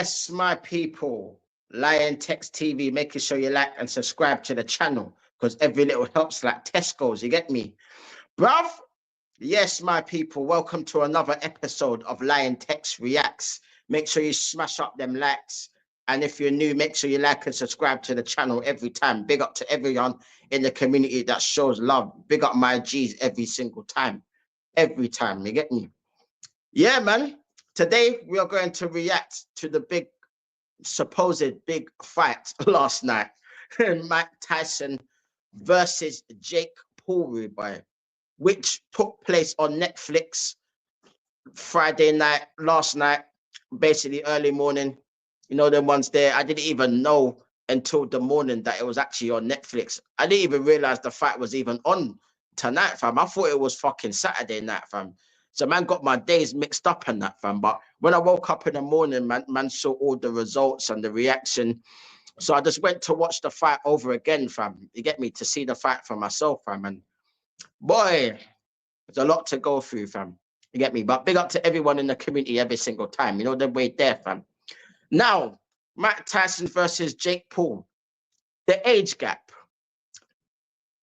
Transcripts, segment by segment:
Yes, my people, Liontekz TV, making sure you like and subscribe to the channel because every little helps like Tesco's, you get me? Bruv, yes, my people, welcome to another episode of Liontekz Reacts. Make sure you smash up them likes. And if you're new, make sure you like and subscribe to the channel every time. Big up to everyone in the community that shows love. Big up my G's every single time. Every time, you get me? Yeah, man. Today, we are going to react to the supposed big fight last night. Mike Tyson versus Jake Paul, boy, which took place on Netflix Friday night, last night, basically early morning. You know, the ones there, I didn't even know until the morning that it was actually on Netflix. I didn't even realize the fight was even on tonight, fam. I thought it was fucking Saturday night, fam. So man got my days mixed up in that, fam. But when I woke up in the morning, man saw all the results and the reaction. So I just went to watch the fight over again, fam. You get me? To see the fight for myself, fam. And boy, there's a lot to go through, fam. You get me? But big up to everyone in the community every single time. You know, they're way there, fam. Now, Mike Tyson versus Jake Paul. The age gap.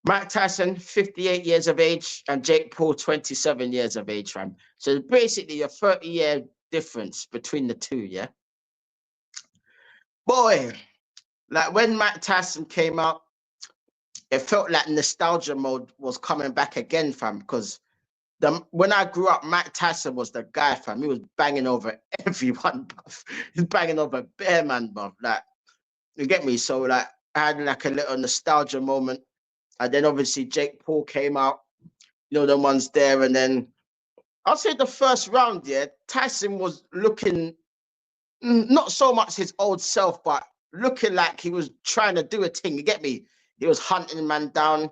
Mike Tyson, 58 years of age, and Jake Paul, 27 years of age, fam. So basically a 30-year difference between the two, yeah? Boy, like when Mike Tyson came out, it felt like nostalgia mode was coming back again, fam, because when I grew up, Mike Tyson was the guy, fam. He was banging over everyone, bruv. He's banging over bare man, bruv. Like, you get me? So, like, I had like a little nostalgia moment. And then obviously Jake Paul came out, you know, the ones there. And then I'll say the first round, yeah, Tyson was looking not so much his old self, but looking like he was trying to do a thing. You get me? He was hunting man down.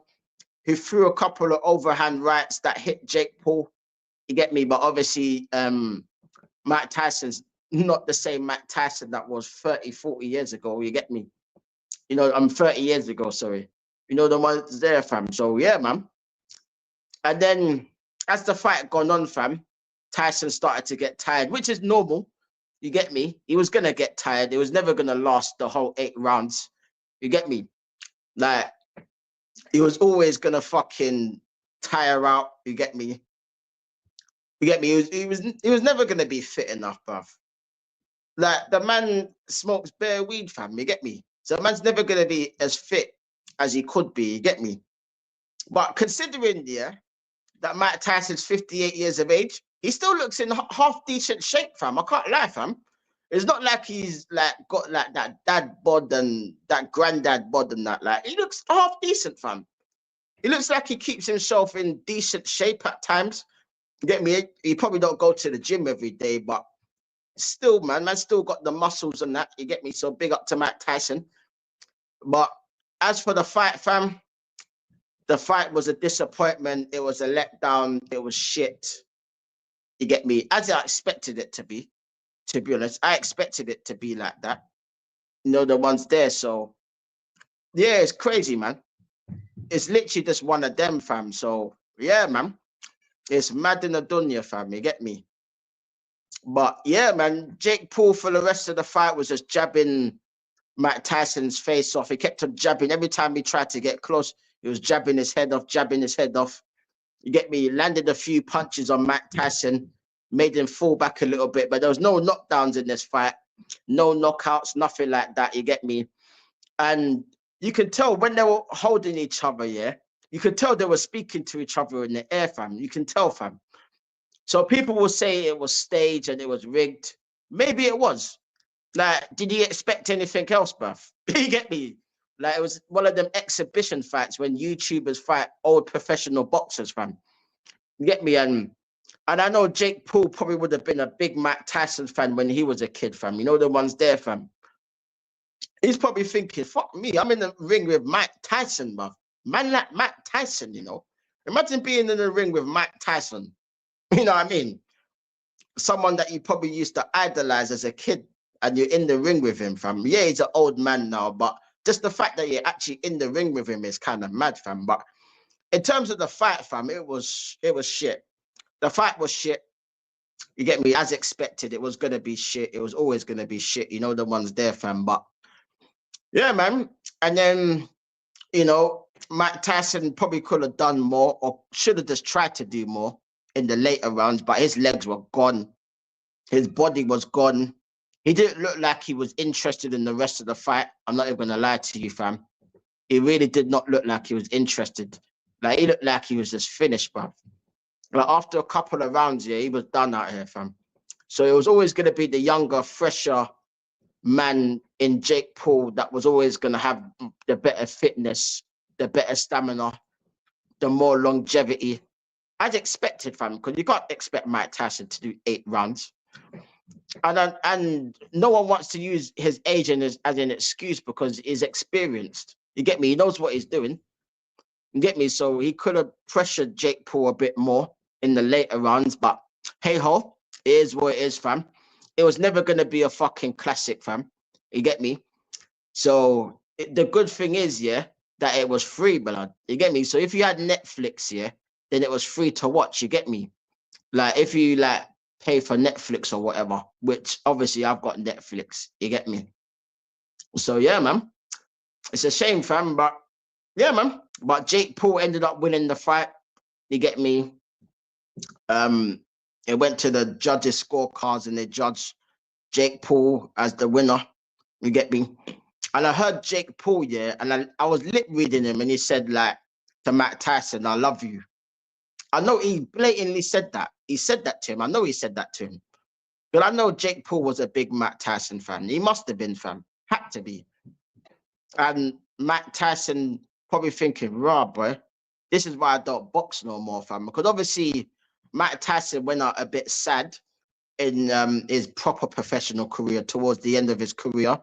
He threw a couple of overhand rights that hit Jake Paul. You get me? But obviously, Mike Tyson's not the same Mike Tyson that was 30, 40 years ago. You get me? You know, I'm 30 years ago, sorry. You know, the ones there, fam. So, yeah, man. And then as the fight gone on, fam, Tyson started to get tired, which is normal. You get me? He was going to get tired. It was never going to last the whole 8 rounds. You get me? Like, he was always going to fucking tire out. You get me? You get me? He was never going to be fit enough, bruv. Like, the man smokes bare weed, fam. You get me? So the man's never going to be as fit as he could be. You get me? But considering, yeah, that Mike Tyson's 58 years of age, he still looks in half decent shape, fam. I can't lie, fam. It's not like he's like got like that dad bod and that granddad bod and that. Like, he looks half decent, fam. He looks like he keeps himself in decent shape at times. You get me? He probably don't go to the gym every day, but still, man still got the muscles and that. You get me? So big up to Mike Tyson. But as for the fight, fam, the fight was a disappointment. It was a letdown. It was shit. You get me? As I expected it to be honest. I expected it to be like that. You know, the ones there. So, yeah, it's crazy, man. It's literally just one of them, fam. So, yeah, man. It's mad in the dunya, fam. You get me? But, yeah, man. Jake Paul for the rest of the fight was just jabbing Mike Tyson's face off. He kept on jabbing. Every time he tried to get close, he was jabbing his head off, jabbing his head off. You get me? He landed a few punches on Mike Tyson, made him fall back a little bit, but there was no knockdowns in this fight, no knockouts, nothing like that. You get me? And you can tell when they were holding each other, yeah, you could tell they were speaking to each other in the air, fam. You can tell, fam. So people will say it was staged and it was rigged. Maybe it was. Like, did you expect anything else, bruv? You get me? Like, it was one of them exhibition fights when YouTubers fight old professional boxers, fam. You get me? And I know Jake Paul probably would have been a big Mike Tyson fan when he was a kid, fam. You know the ones there, fam. He's probably thinking, fuck me, I'm in the ring with Mike Tyson, bruv. Man like Mike Tyson, you know. Imagine being in the ring with Mike Tyson. You know what I mean? Someone that you probably used to idolize as a kid, and you're in the ring with him, fam. Yeah, he's an old man now, but just the fact that you're actually in the ring with him is kind of mad, fam. But in terms of the fight, fam, it was shit. The fight was shit. You get me? As expected, it was gonna be shit. It was always gonna be shit. You know the ones there, fam. But yeah, man. And then Mike Tyson probably could have done more or should have just tried to do more in the later rounds, but his legs were gone. His body was gone. He didn't look like he was interested in the rest of the fight. I'm not even gonna lie to you, fam. He really did not look like he was interested. Like he looked like he was just finished, bro. Like after a couple of rounds, yeah, he was done out here, fam. So it was always gonna be the younger, fresher man in Jake Paul that was always gonna have the better fitness, the better stamina, the more longevity. As expected, fam, because you can't expect Mike Tyson to do 8 rounds. And no one wants to use his age as an excuse because he's experienced. You get me? He knows what he's doing. You get me? So he could have pressured Jake Paul a bit more in the later rounds, but hey ho, it is what it is, fam. It was never going to be a fucking classic, fam. You get me? So the good thing is, yeah, that it was free, blood. You get me? So if you had Netflix, yeah, then it was free to watch. You get me? Like if you like pay for Netflix or whatever, which obviously I've got Netflix. You get me? So yeah, man. It's a shame, fam, but yeah, man. But Jake Paul ended up winning the fight. You get me? It went to the judges' scorecards and they judged Jake Paul as the winner. You get me? And I heard Jake Paul, yeah, and I was lip reading him and he said, like, to Matt Tyson, I love you. I know he blatantly said that. He said that to him. I know he said that to him. But I know Jake Paul was a big Matt Tyson fan. He must have been, fam. Had to be. And Matt Tyson probably thinking, rah, boy, this is why I don't box no more, fam. Because obviously Matt Tyson went out a bit sad in his proper professional career towards the end of his career.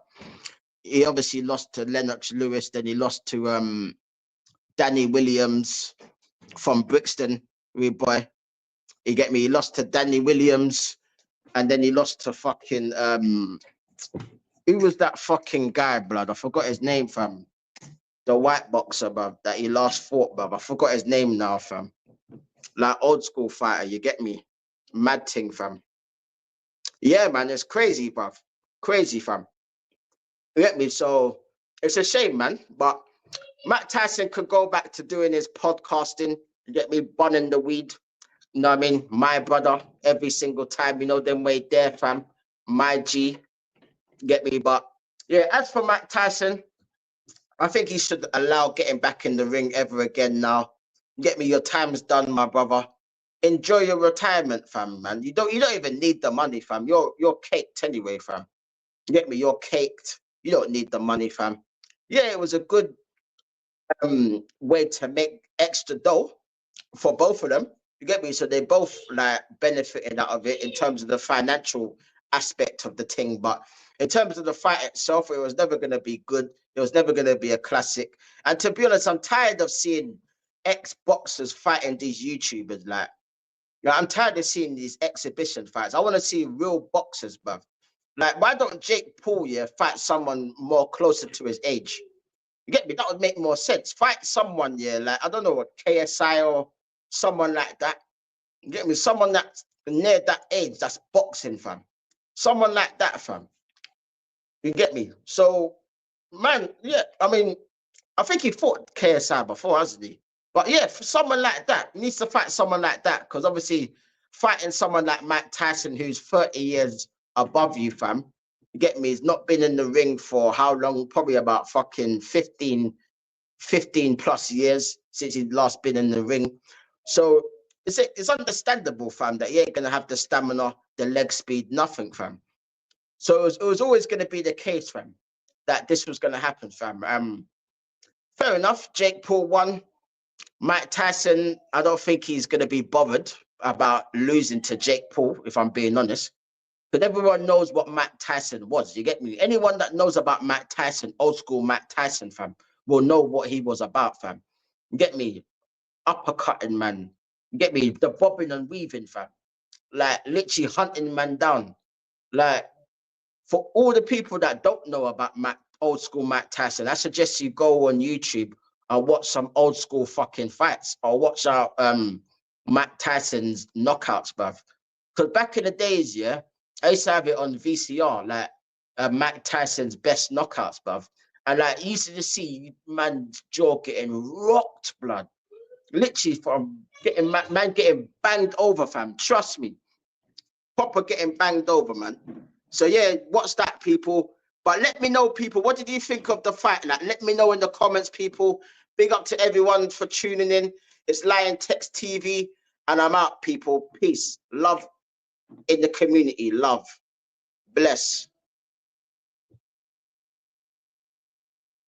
He obviously lost to Lennox Lewis, then he lost to Danny Williams from Brixton, boy. You get me? He lost to Danny Williams, and then he lost to fucking who was that fucking guy, blood? I forgot his name, fam. The white boxer, bruv, that he last fought, bruv. I forgot his name now, fam. Like old school fighter, you get me? Mad thing, fam. Yeah, man, it's crazy, bruv. Crazy, fam. You get me? So it's a shame, man. But Matt Tyson could go back to doing his podcasting. You get me? Bunning the weed. You know what I mean? My brother, every single time. You know them way there, fam. My G. Get me? But yeah, as for Matt Tyson, I think he should allow getting back in the ring ever again now. Get me? Your time's done, my brother. Enjoy your retirement, fam, man. You don't even need the money, fam. You're caked anyway, fam. Get me? You're caked. You don't need the money, fam. Yeah, it was a good way to make extra dough for both of them. You get me? So they both like benefited out of it in terms of the financial aspect of the thing. But in terms of the fight itself, it was never going to be good. It was never going to be a classic. And to be honest, I'm tired of seeing ex-boxers fighting these YouTubers. Like, I'm tired of seeing these exhibition fights. I want to see real boxers, bruv. Like, why don't Jake Paul, yeah, fight someone more closer to his age? You get me? That would make more sense. Fight someone, yeah, like, I don't know, what, KSI or someone like that. You get me? Someone that's near that age that's boxing, fam. Someone like that, fam. You get me? So, man, yeah, I mean, I think he fought KSI before, hasn't he? But yeah, for someone like that, he needs to fight someone like that. Because obviously, fighting someone like Mike Tyson, who's 30 years above you, fam, you get me? He's not been in the ring for how long? Probably about fucking 15 plus years since he'd last been in the ring. So it's understandable, fam, that he ain't going to have the stamina, the leg speed, nothing, fam. So it was always going to be the case, fam, that this was going to happen, fam. Fair enough. Jake Paul won. Mike Tyson, I don't think he's going to be bothered about losing to Jake Paul, if I'm being honest. Because everyone knows what Mike Tyson was. You get me? Anyone that knows about Mike Tyson, old school Mike Tyson, fam, will know what he was about, fam. You get me? Uppercutting, man. You get me? The bobbing and weaving, fam. Like, literally hunting man down. Like, for all the people that don't know about old school Mike Tyson, I suggest you go on YouTube and watch some old school fucking fights or watch out Mike Tyson's knockouts, bruv. Because back in the days, yeah, I used to have it on VCR, like Mike Tyson's best knockouts, bruv. And like, you used to just see man's jaw getting rocked, blood. Literally from getting man getting banged over, fam. Trust me. Proper getting banged over, man. So yeah, watch that, people. But let me know, people, what did you think of the fight? Like, let me know in the comments, people. Big up to everyone for tuning in. It's Liontekz TV, and I'm out, people. Peace. Love in the community. Love. Bless.